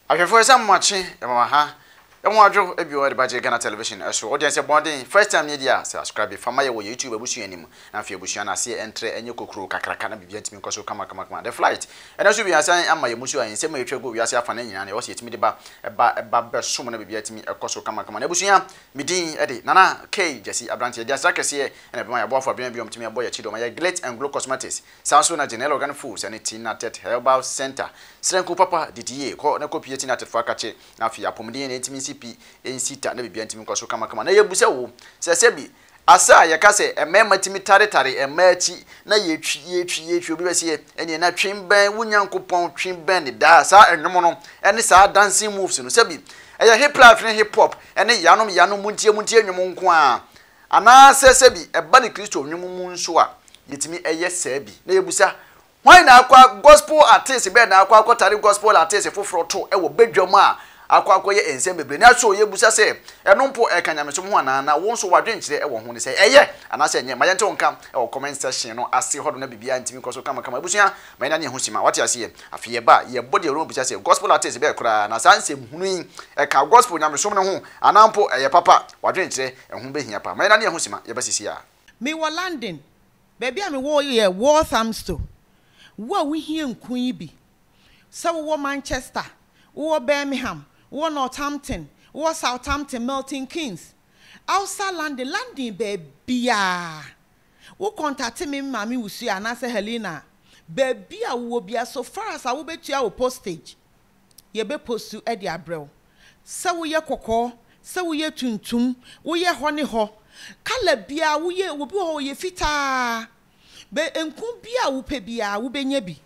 Ahwefo esa mmachi ha enwadwo ebiwo de baje Ghana television eso audience bonding first time media subscribe fama ye wo YouTube abusu anim na afia abusu na se entre enye kokuro kakraka na bibia ntimi nkoso kama the flight ena so bia san ama ye musu ayin ma etwa go wiase afa na nyina na wo se etimi de ba besom na bibia ntimi ekoso kama na abusu ya midin ede nana K Jesse Abrante dia sakese ena be ma ya boafo bia ntimi abo ya chido ma ya Glit and Glow Cosmetics sanso na General Organ Foods and Kinaata Herbal Center Srenku Papa DDA ko na kopi Kinaata fakache na afia apomde na etimi CP ensita na bibia ntimi nkoso kama na yebusa wo sesebi asa yakase emema timi tare emachi na yetwi obi bese ene na twemban wunyankopon twemban ne da sa enwom no ene sa dancing moves no sebi eya hip life ne hip hop ene yanom muntie enwom nko a ana sesebi eba ne Kristo enwom mu nso a yetimi eye sabi na yebusa why na akwa gospel artist be na akwa tare gospel artist foforo to ewo bedwam a akwa ye ensem bebre na so ye busa se eno mpo ekanyamesom ho ana wo nso wadwenkyere ewo ho ne se eye ana se enye mayente wonka ewo comment section no ase hodo na bibia ntimi koso kama busia mayina ne ho sima wate ase ye afiye ba ye body ro busa se gospel artist be kra na sansem hunu eka gospel nyamesom ne ho ana mpo eye papa wadwenkyere eho behia pa mayina ne ho sima ye basisi a me wo London baby am wo ye Walthamstow wo hie nkun yi bi se wo Manchester wo Birmingham wo Northampton, wo Southampton, Milton Keynes. Outside London bebia. Wo contact me mami wusu anase Helena. Bebia wo bia so far as I wo betua wo postage. Ye be postu e dia brew. Se wo ye kokko, se wo ye tuntum, wo ye ho ne ho. Kala bia wo ye wo bi ho ye fita. Be enku bia wo pe bia wo benya bi.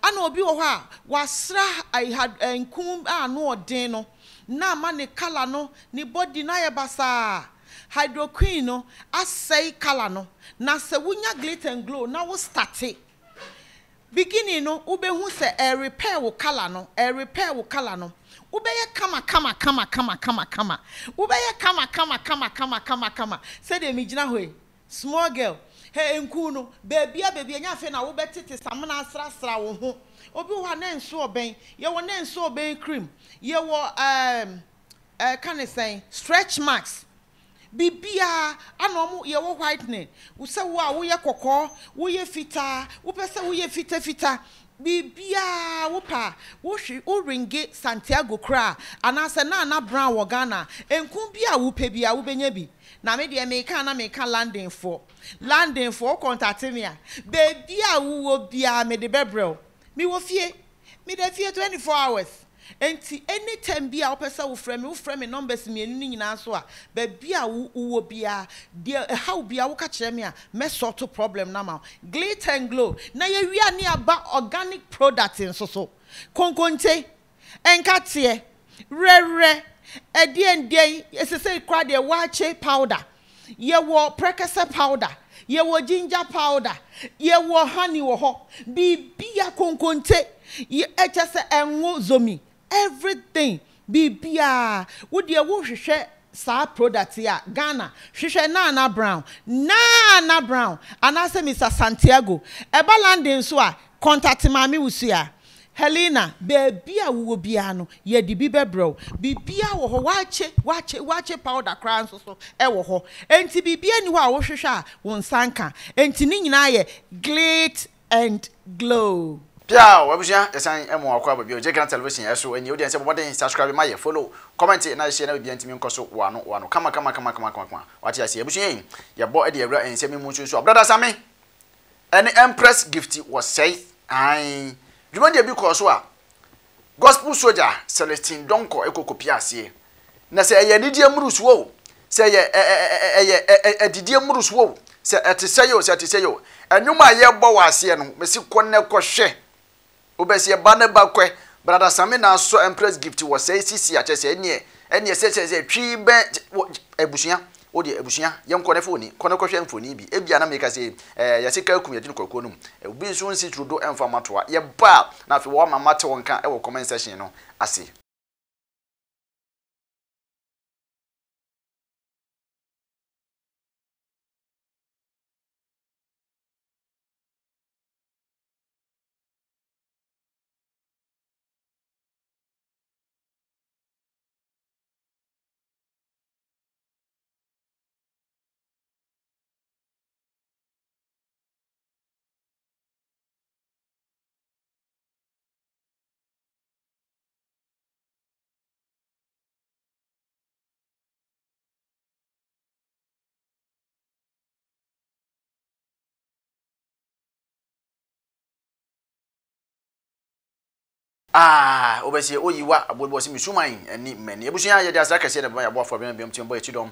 Ana obi wo ha wasra I had enkum no odin no na ma ne kala no ni body na ye basa hydroquine no asay kala no na se wunya Glit and Glow na wo start beginning no ube hu se repair wo kala no ube ye kama ube ye kama say de mi gina hoy small girl hey enku no baby nya fe na wo betete samna asra wo ho obi wo na nso oben ye wo na nso oben cream ye wo can I say stretch marks bibia anomu ye wo whitening wo se wo a wo ye kokko wo ye fita wo pese wo ye fita bibia wo pa wo hwe o ringe Santiago kra anase na brown wo Ghana enku bia wo pe bia wo benya bi na me de me kan landing for contact me a baby a wo bia me de bebrel me wo fie me de fie 24 hours enti anytime bia wo pesa wo frame me numbers me enu nyina so a baby a wo bia de how bia wo ka kire me a me sort problem na ma Glit and Glow na ye wi ani aba organic product so konkonte enkate rere edien esese kwa de wache powder ye wo prekese powder ye wo ginger powder ye wo honey wo ho bibia konkonte ye echese enwo zomi everything bibia wo de wo hwehwe sa product ya Ghana hwehwe Nana Brown anase Mr Santiago eba London so a contact mami wusia Helena baby a wo bia no ye di bi bebro bibia wo ho wache powder kran so e wo ho enti bibia ni ho a wo hwehwe a won sanka enti ni nyina ye Glit and Glow Pia wabusia esan emo akwa babio Ghana television eso eni audience boden subscribe ma ye follow comment na share na bibia ntimi nkoso wano kama wati ase abusia yin ye bo e de awra ensemi mu nso brother Sammy any Empress Gifty was say ai Jumandi abi ko so a gospel soldier Celestine Donko ekokopia ase na se eye didie mrusu wo se eye edidie mrusu wo se etise yo enwuma ye bo wase no mesi konne kohwe obese ba ne ba kwe brother Sammy na so Empress Gifty was say sisi a chese enie se twi ben ebusuya odi ebusuya yenko ne foni kono kohwe mfoni bi ebia na meka se yasika akum yedi kokko num obi so nsi trudo emfa matoa ye ba na afi wo mama te wonka e wo comment section no ase Obesi oyiwa abobo si misuman eni meni ebusuya ye dia saka se na ba ya bo for be mtim boy chidom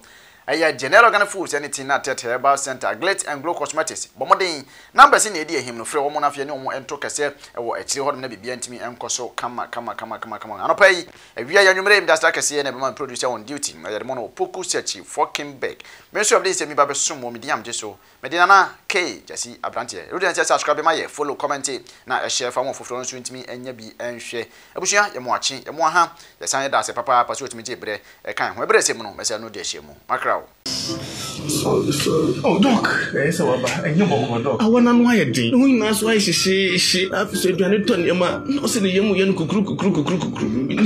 general organ foods anything na tete herbal center glit and glow cosmetics bomodin number si na edi ehim no frɛ wo mo na fe ne wo ento kese wo akiri ho na bibia ntimi enkoso kama anopai awia ya nwumre im da saka se na be man producer on duty na ye mo no poku search fucking bag me so update se mi ba be som mo mediam je so medina na k jasi abrantie you dey subscribe ma ye follow comment na share fa mo foforo nso ntimi enya bi enhwe abusuya ye mo achi ye mo ha ye san ye da se papa pa so otimi je bre e kan ho bre se mu no me se no de hye mu makra. Sorry. Oh, Doc. Yes, I know Doc. I want to know your day. No, that's why she I've said, you don't know, no, say the young man cook.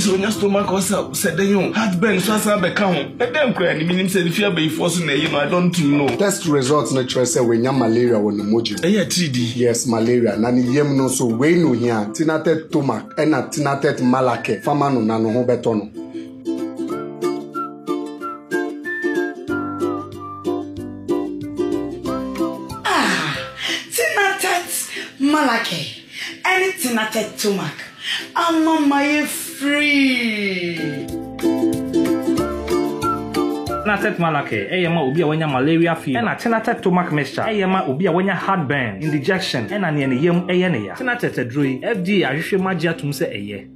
So, your stomach was up, said the young heartburn, so I become. I don't cry, and meaning said, if you be forcing it, I don't know. Test results natural say when you malaria when the moji. Yeah, 3D. Yes, malaria. Nani yem no so we no here. Tinatet tomac, and a tinatet malake. Famano nano hobetono. Malake, anything at a tomac. I'm on my free. Tinatet malake, eyema ubi awanya malaria fever. Ena tinatet tomac mixture, eyema ubi awanya heartburn, indigestion, ena niene yem eyeneya. Tinatet drui, FDA ahwehwe magia tum se eye.